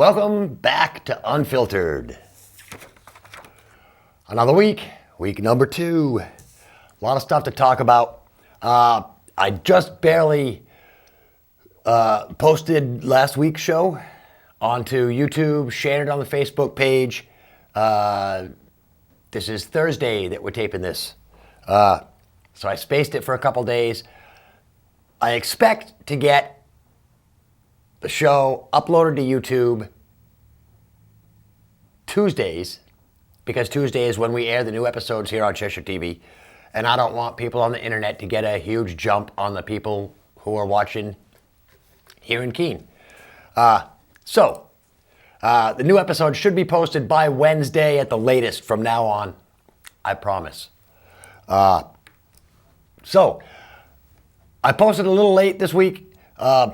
Welcome back to Unfiltered. Another week number 2. A lot of stuff to talk about. I just barely posted last week's show onto YouTube, shared it on the Facebook page. This is Thursday that we're taping this. So I spaced it for a couple days. I expect to get the show uploaded to YouTube Tuesdays, because Tuesday is when we air the new episodes here on Cheshire TV, and I don't want people on the internet to get a huge jump on the people who are watching here in Keene. So the new episode should be posted by Wednesday at the latest from now on, I promise. So I posted a little late this week. I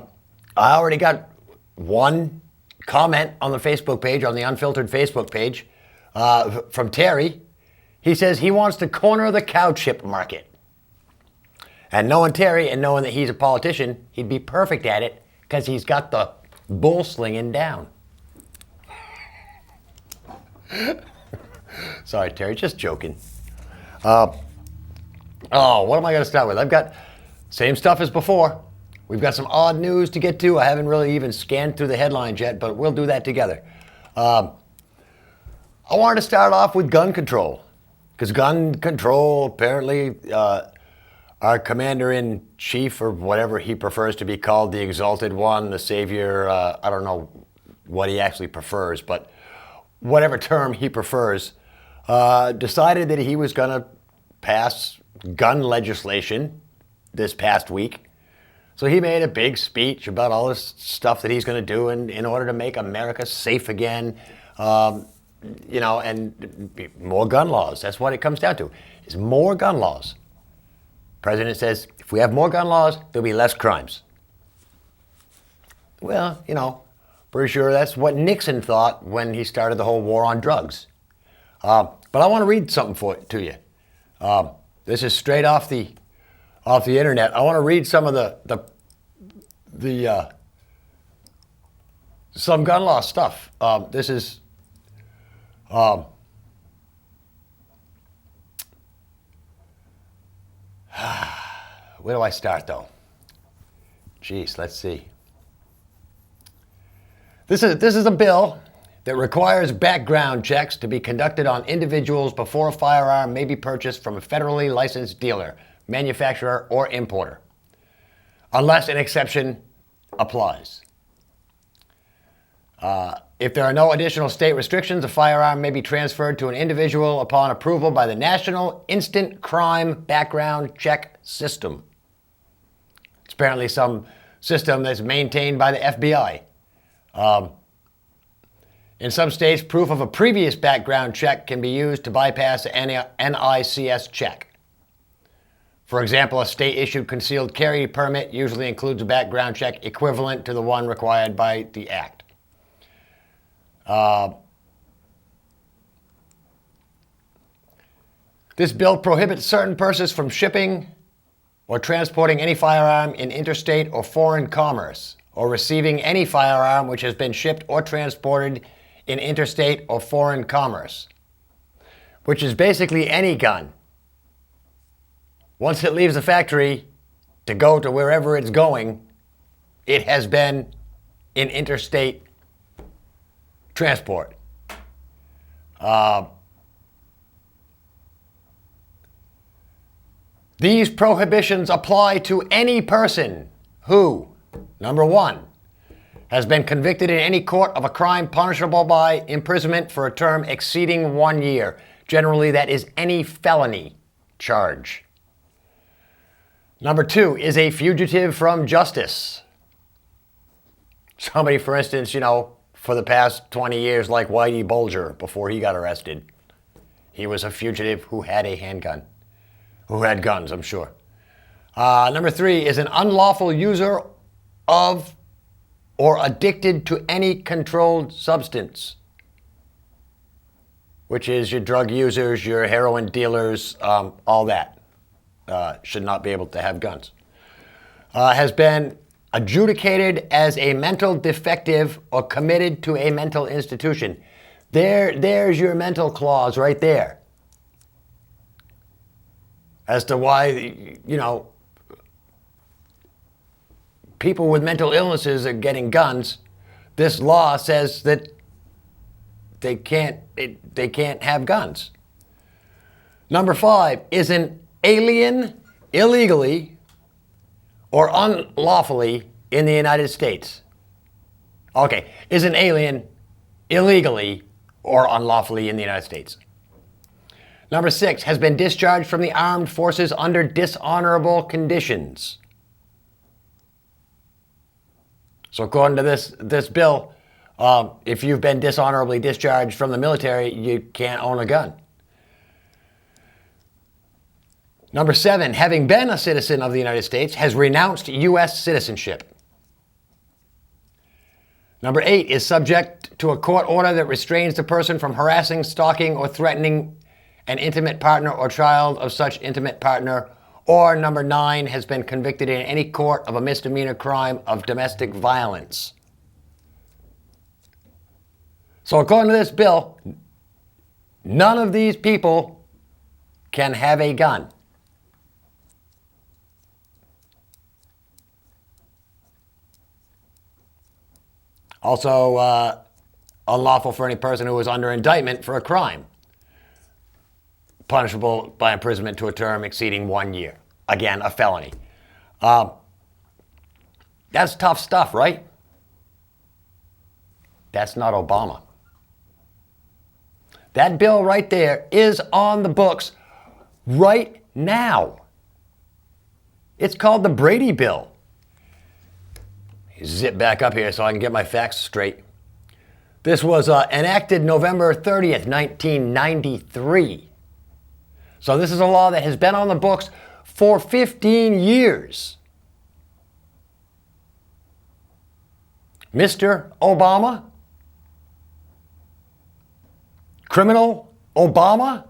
already got one comment on the Facebook page, on the Unfiltered Facebook page, from Terry. He says he wants to corner the cow chip market. And knowing Terry and knowing that he's a politician, he'd be perfect at it because he's got the bull slinging down. Sorry, Terry, just joking. What am I going to start with? I've got same stuff as before. We've got some odd news to get to. I haven't really even scanned through the headlines yet, but we'll do that together. I wanted to start off with gun control, because gun control, apparently, our commander-in-chief, or whatever he prefers to be called, the exalted one, the savior, I don't know what he actually prefers, but whatever term he prefers, decided that he was going to pass gun legislation this past week. So he made a big speech about all this stuff that he's going to do in order to make America safe again, and more gun laws. That's what it comes down to, is more gun laws. President says, if we have more gun laws, there'll be less crimes. Well, pretty sure that's what Nixon thought when he started the whole war on drugs. But I want to read something to you. This is straight off the internet. I want to read some of some gun law stuff. This is where do I start though? Jeez, let's see. This is a bill that requires background checks to be conducted on individuals before a firearm may be purchased from a federally licensed dealer, manufacturer, or importer, unless an exception applies. If there are no additional state restrictions, a firearm may be transferred to an individual upon approval by the National Instant Crime Background Check System. It's apparently some system that's maintained by the FBI. In some states, proof of a previous background check can be used to bypass an NICS check. For example, a state-issued concealed carry permit usually includes a background check equivalent to the one required by the Act. This bill prohibits certain persons from shipping or transporting any firearm in interstate or foreign commerce, or receiving any firearm which has been shipped or transported in interstate or foreign commerce, which is basically any gun. Once it leaves the factory to go to wherever it's going, it has been in interstate transport. These prohibitions apply to any person who, number 1, has been convicted in any court of a crime punishable by imprisonment for a term exceeding 1 year. Generally, that is any felony charge. Number 2, is a fugitive from justice. Somebody, for instance, for the past 20 years, like Whitey Bulger, before he got arrested, he was a fugitive who had a handgun, who had guns, I'm sure. Number 3, is an unlawful user of or addicted to any controlled substance, which is your drug users, your heroin dealers, all that should not be able to have guns. Has been adjudicated as a mental defective or committed to a mental institution. There's your mental clause right there. As to why, people with mental illnesses are getting guns. This law says that they can't have guns. Number 5, is an alien illegally or unlawfully in the United States? Okay, is an alien illegally or unlawfully in the United States? Number 6, has been discharged from the armed forces under dishonorable conditions. So according to this bill, if you've been dishonorably discharged from the military, you can't own a gun. Number 7, having been a citizen of the United States, has renounced U.S. citizenship. Number 8, is subject to a court order that restrains the person from harassing, stalking, or threatening an intimate partner or child of such intimate partner. Or number 9, has been convicted in any court of a misdemeanor crime of domestic violence. So according to this bill, none of these people can have a gun. Also, unlawful for any person who is under indictment for a crime, punishable by imprisonment to a term exceeding 1 year. Again, a felony. That's tough stuff, right? That's not Obama. That bill right there is on the books right now. It's called the Brady Bill. Zip back up here so I can get my facts straight. This was enacted November 30th, 1993. So this is a law that has been on the books for 15 years. Mr. Obama? Criminal Obama?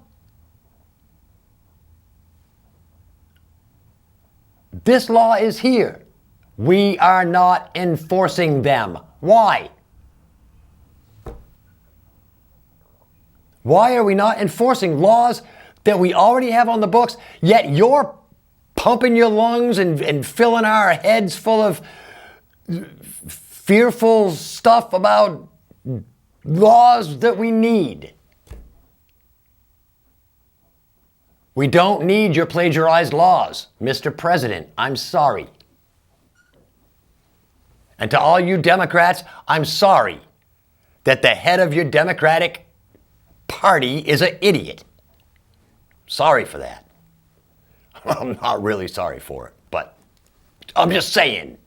This law is here. We are not enforcing them. Why? Why are we not enforcing laws that we already have on the books, yet you're pumping your lungs and filling our heads full of fearful stuff about laws that we need? We don't need your plagiarized laws, Mr. President. I'm sorry. And to all you Democrats, I'm sorry that the head of your Democratic Party is an idiot. Sorry for that. I'm not really sorry for it, but I'm just saying.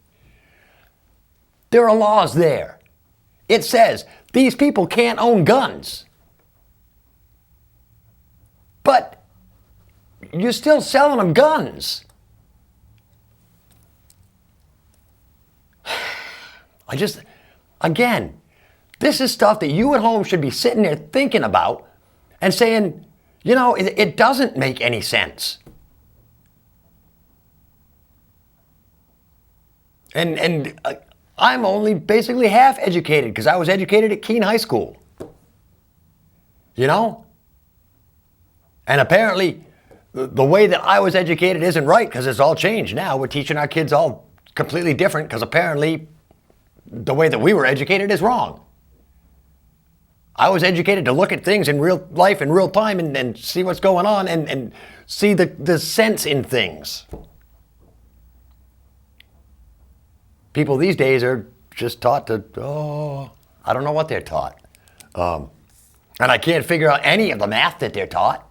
There are laws there. It says these people can't own guns. But you're still selling them guns. Again, this is stuff that you at home should be sitting there thinking about and saying, it doesn't make any sense. And I'm only basically half educated because I was educated at Keene High School. And apparently the way that I was educated isn't right because it's all changed now. We're teaching our kids all completely different because apparently the way that we were educated is wrong. I was educated to look at things in real life in real time and see what's going on and see the sense in things. People these days are just taught to, I don't know what they're taught. And I can't figure out any of the math that they're taught.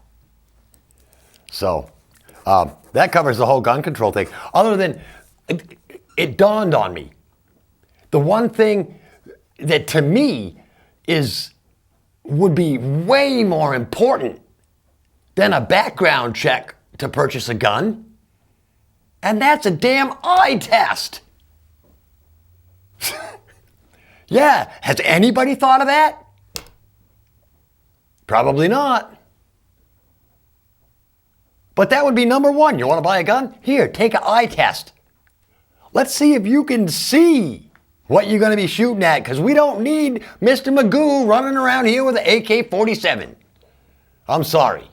So that covers the whole gun control thing. Other than, it dawned on me. The one thing that to me would be way more important than a background check to purchase a gun, and that's a damn eye test. Yeah, has anybody thought of that? Probably not. But that would be number one. You want to buy a gun? Here, take an eye test. Let's see if you can see what you're going to be shooting at, because we don't need Mr. Magoo running around here with an AK-47. I'm sorry.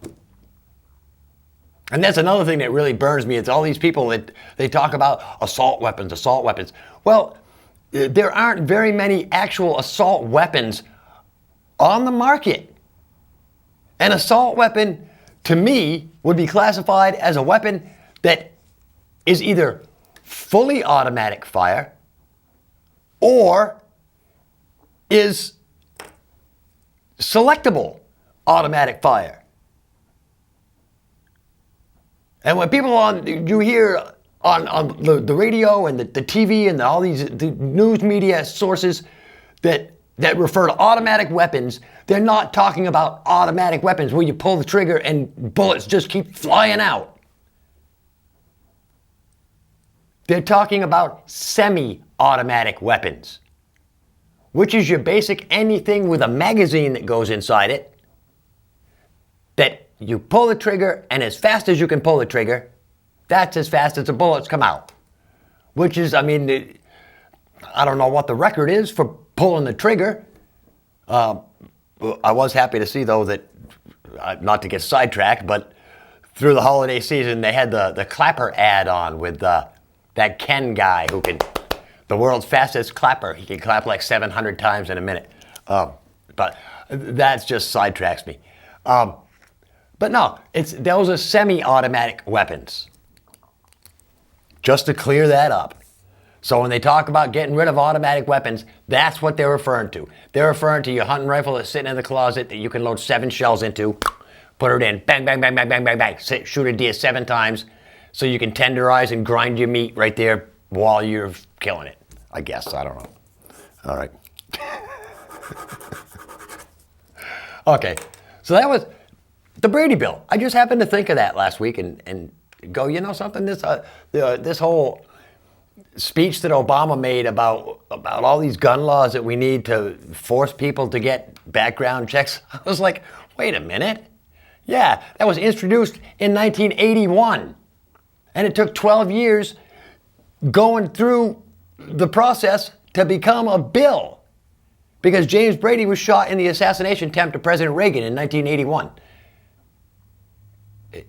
And that's another thing that really burns me. It's all these people that they talk about assault weapons, assault weapons. Well, there aren't very many actual assault weapons on the market. An assault weapon, to me, would be classified as a weapon that is either fully automatic fire or is selectable automatic fire. And when people you hear on the radio and the TV and all these the news media sources that refer to automatic weapons, they're not talking about automatic weapons where you pull the trigger and bullets just keep flying out. They're talking about semi-automatic weapons, which is your basic anything with a magazine that goes inside it, that you pull the trigger, and as fast as you can pull the trigger, that's as fast as the bullets come out. Which is, I mean, I don't know what the record is for pulling the trigger. I was happy to see, though, that, not to get sidetracked, but through the holiday season, they had the clapper ad on with that Ken guy who can, the world's fastest clapper. He can clap like 700 times in a minute. But that just sidetracks me. But no, those are semi-automatic weapons. Just to clear that up. So when they talk about getting rid of automatic weapons, that's what they're referring to. They're referring to your hunting rifle that's sitting in the closet that you can load 7 shells into, put it in, bang, bang, bang, bang, bang, bang, bang, shoot a deer 7 times so you can tenderize and grind your meat right there while you're killing it. I guess, I don't know. All right. Okay, so that was the Brady Bill. I just happened to think of that last week and go, you know something, this whole speech that Obama made about all these gun laws that we need to force people to get background checks, I was like, wait a minute. Yeah, that was introduced in 1981. And it took 12 years going through the process to become a bill. Because James Brady was shot in the assassination attempt of President Reagan in 1981.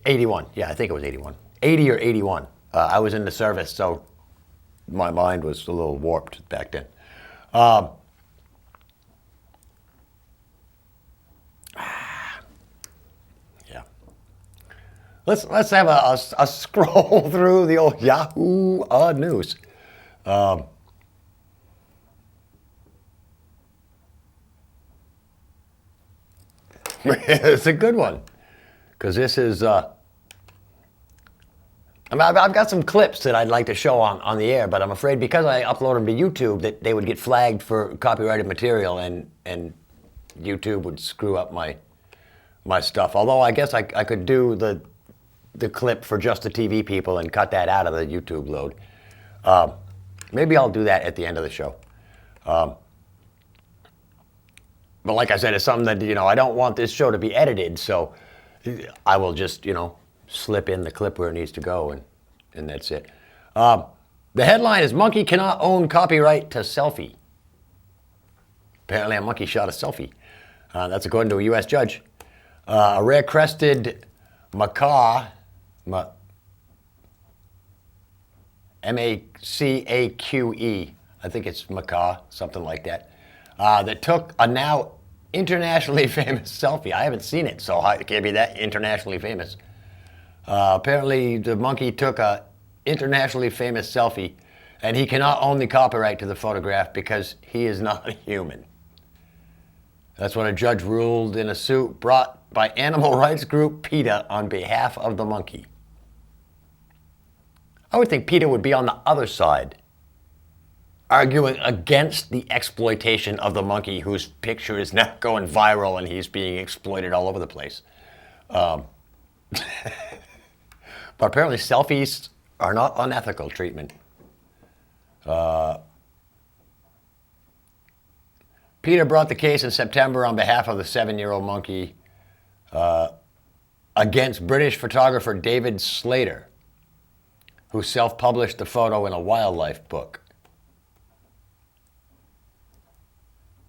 81, yeah, I think it was 81. 80 or 81. I was in the service, so my mind was a little warped back then. Yeah. Let's have a scroll through the old Yahoo news. It's a good one, because this is. I've got some clips that I'd like to show on the air, but I'm afraid because I upload them to YouTube that they would get flagged for copyrighted material, and YouTube would screw up my stuff. Although I guess I could do the clip for just the TV people and cut that out of the YouTube load. Maybe I'll do that at the end of the show. But like I said, it's something that, I don't want this show to be edited, so I will just, slip in the clip where it needs to go, and that's it. The headline is, Monkey Cannot Own Copyright to Selfie. Apparently a monkey shot a selfie. That's according to a U.S. judge. A rare-crested macaque, M-A-C-A-Q-E, I think it's macaque, something like that, that took a now internationally famous selfie. I haven't seen it, so it can't be that internationally famous. Apparently, the monkey took a internationally famous selfie, and he cannot own the copyright to the photograph because he is not a human. That's what a judge ruled in a suit brought by animal rights group PETA on behalf of the monkey. I would think PETA would be on the other side, arguing against the exploitation of the monkey, whose picture is now going viral and he's being exploited all over the place. But apparently selfies are not unethical treatment. PETA brought the case in September on behalf of the 7-year-old monkey against British photographer David Slater, who self-published the photo in a wildlife book.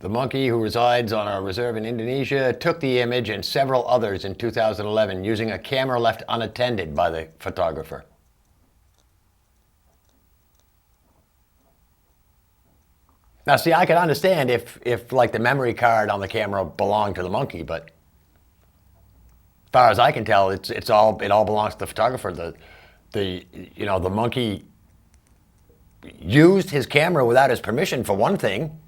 The monkey, who resides on a reserve in Indonesia, took the image and several others in 2011 using a camera left unattended by the photographer. Now, see, I can understand if like the memory card on the camera belonged to the monkey, but as far as I can tell, it all belongs to the photographer. The monkey used his camera without his permission, for one thing.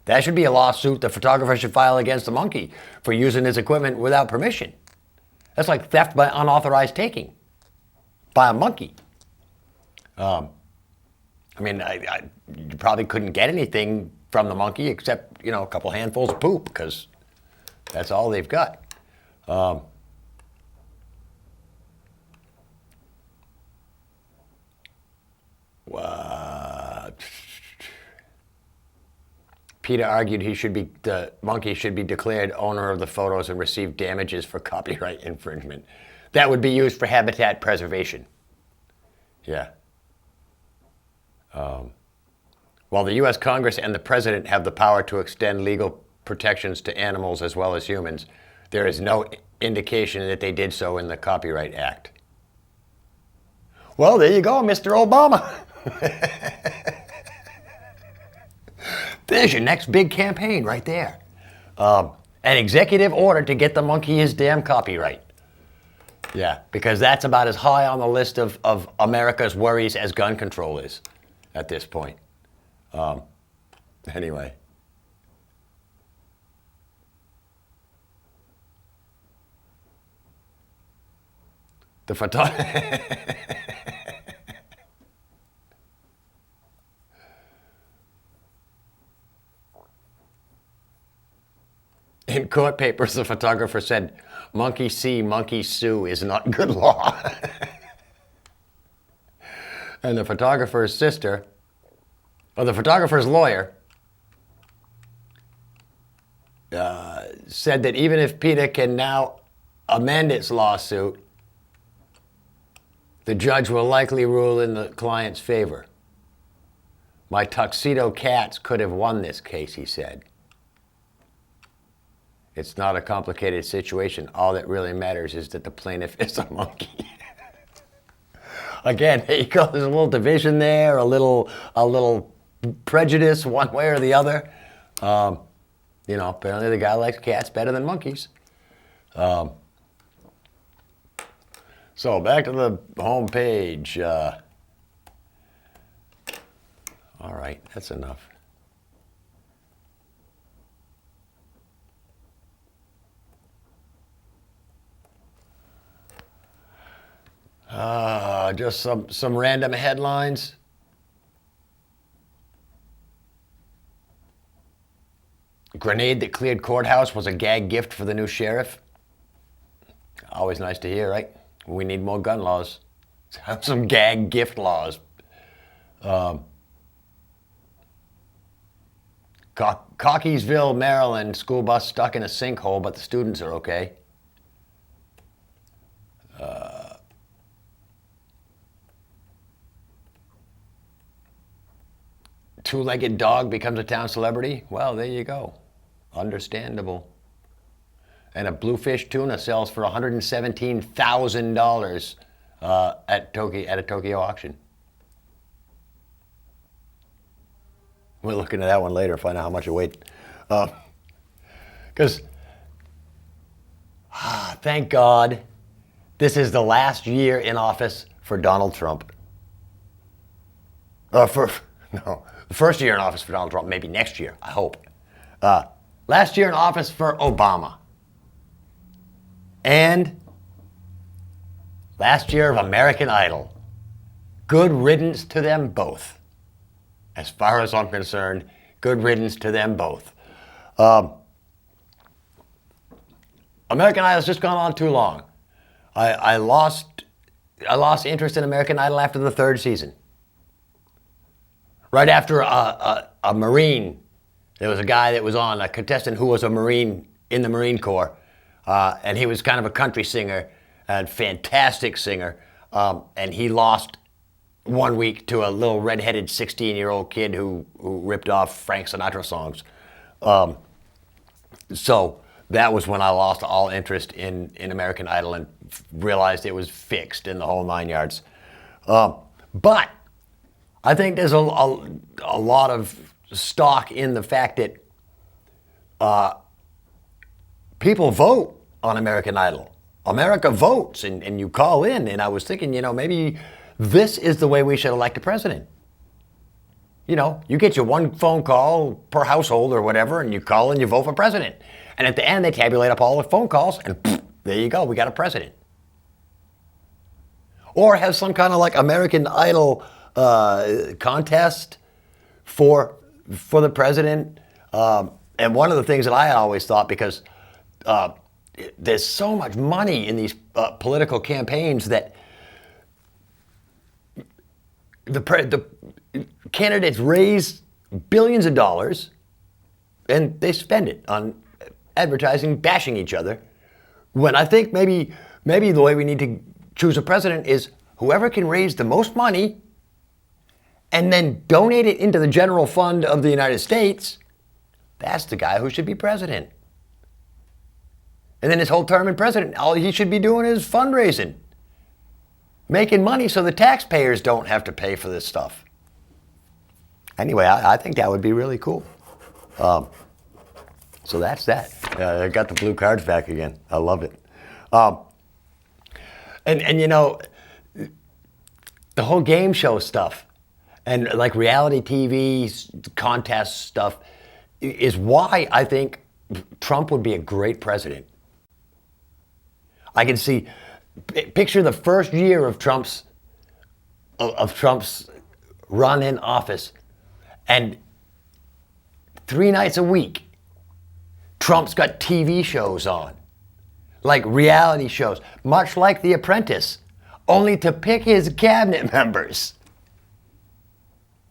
That should be a lawsuit the photographer should file against the monkey for using his equipment without permission. That's like theft by unauthorized taking by a monkey. I mean, you probably couldn't get anything from the monkey except, a couple handfuls of poop, because that's all they've got. PETA argued the monkey should be declared owner of the photos and receive damages for copyright infringement. That would be used for habitat preservation. Yeah. While the U.S. Congress and the President have the power to extend legal protections to animals as well as humans, there is no indication that they did so in the Copyright Act. Well, there you go, Mr. Obama. There's your next big campaign right there. An executive order to get the monkey his damn copyright. Yeah, because that's about as high on the list of America's worries as gun control is at this point. Anyway. The photographer. In court papers, the photographer said, "Monkey see, monkey sue is not good law." And the photographer's the photographer's lawyer, said that even if PETA can now amend its lawsuit, the judge will likely rule in the client's favor. "My tuxedo cats could have won this case," he said. "It's not a complicated situation. All that really matters is that the plaintiff is a monkey." Again, there you go. There's a little division there, a little prejudice one way or the other. Apparently the guy likes cats better than monkeys. So back to the home page. All right, that's enough. Just some random headlines. Grenade that cleared courthouse was a gag gift for the new sheriff. Always nice to hear, right? We need more gun laws. Let's have some gag gift laws. Cockeysville, Maryland, school bus stuck in a sinkhole, but the students are okay. Two-legged dog becomes a town celebrity. Well, there you go. Understandable. And a bluefish tuna sells for $117,000 at a Tokyo auction. We're looking at that one later, find out how much it weighed. Because, thank God, this is the last year in office for Donald Trump. The first year in office for Donald Trump, maybe next year, I hope. Last year in office for Obama. And last year of American Idol. Good riddance to them both. As far as I'm concerned, good riddance to them both. American Idol's just gone on too long. I lost interest in American Idol after the third season. Right after a Marine, there was a guy that was on, a contestant who was a Marine in the Marine Corps, and he was kind of a country singer, and fantastic singer, and he lost one week to a little redheaded 16-year-old kid who ripped off Frank Sinatra songs. So that was when I lost all interest in American Idol and realized it was fixed in the whole 9 yards. But I think there's a lot of stock in the fact that people vote on American Idol. America votes, and you call in. And I was thinking, maybe this is the way we should elect a president. You get your one phone call per household or whatever, and you call and you vote for president. And at the end, they tabulate up all the phone calls, and there you go, we got a president. Or have some kind of like American Idol contest for the president. And one of the things that I always thought, because there's so much money in these political campaigns, that the candidates raise billions of dollars and they spend it on advertising, bashing each other. When I think maybe the way we need to choose a president is whoever can raise the most money and then donate it into the general fund of the United States, that's the guy who should be president. And then his whole term in president, all he should be doing is fundraising, making money so the taxpayers don't have to pay for this stuff. Anyway, I think that would be really cool. So that's that. I got the blue cards back again. I love it. And the whole game show stuff and like reality TV contest stuff is why I think Trump would be a great president. I can see, picture the first year of Trump's run in office, and 3 nights a week, Trump's got TV shows on, like reality shows, much like The Apprentice, only to pick his cabinet members.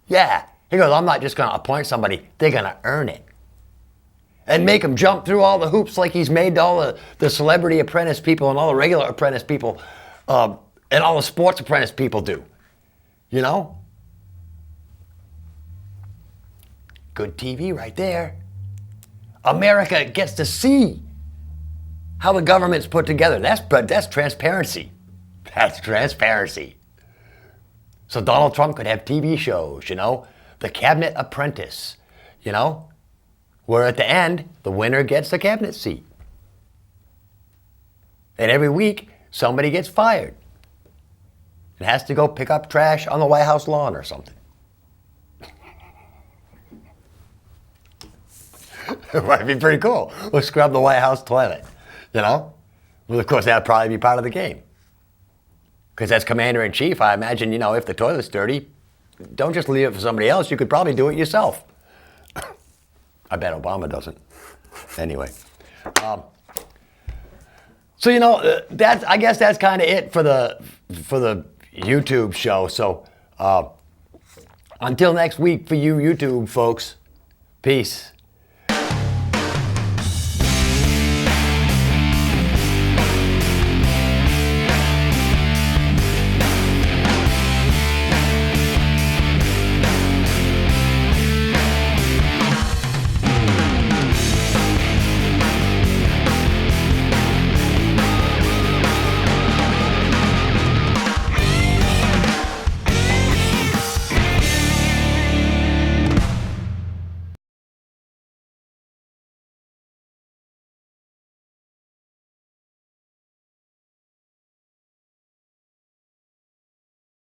Yeah, he goes, I'm not just going to appoint somebody, they're going to earn it. And make them jump through all the hoops like he's made all the celebrity apprentice people and all the regular apprentice people and all the sports apprentice people do. Good TV right there. America gets to see how the government's put together. That's transparency. That's transparency. So Donald Trump could have TV shows, The Cabinet Apprentice, where at the end, the winner gets the cabinet seat. And every week, somebody gets fired and has to go pick up trash on the White House lawn or something. It might be pretty cool. We'll scrub the White House toilet, Well, of course, that would probably be part of the game. Because as commander-in-chief, I imagine, if the toilet's dirty, don't just leave it for somebody else. You could probably do it yourself. I bet Obama doesn't. Anyway. So, I guess that's kind of it for the YouTube show. So, until next week for you YouTube folks, peace.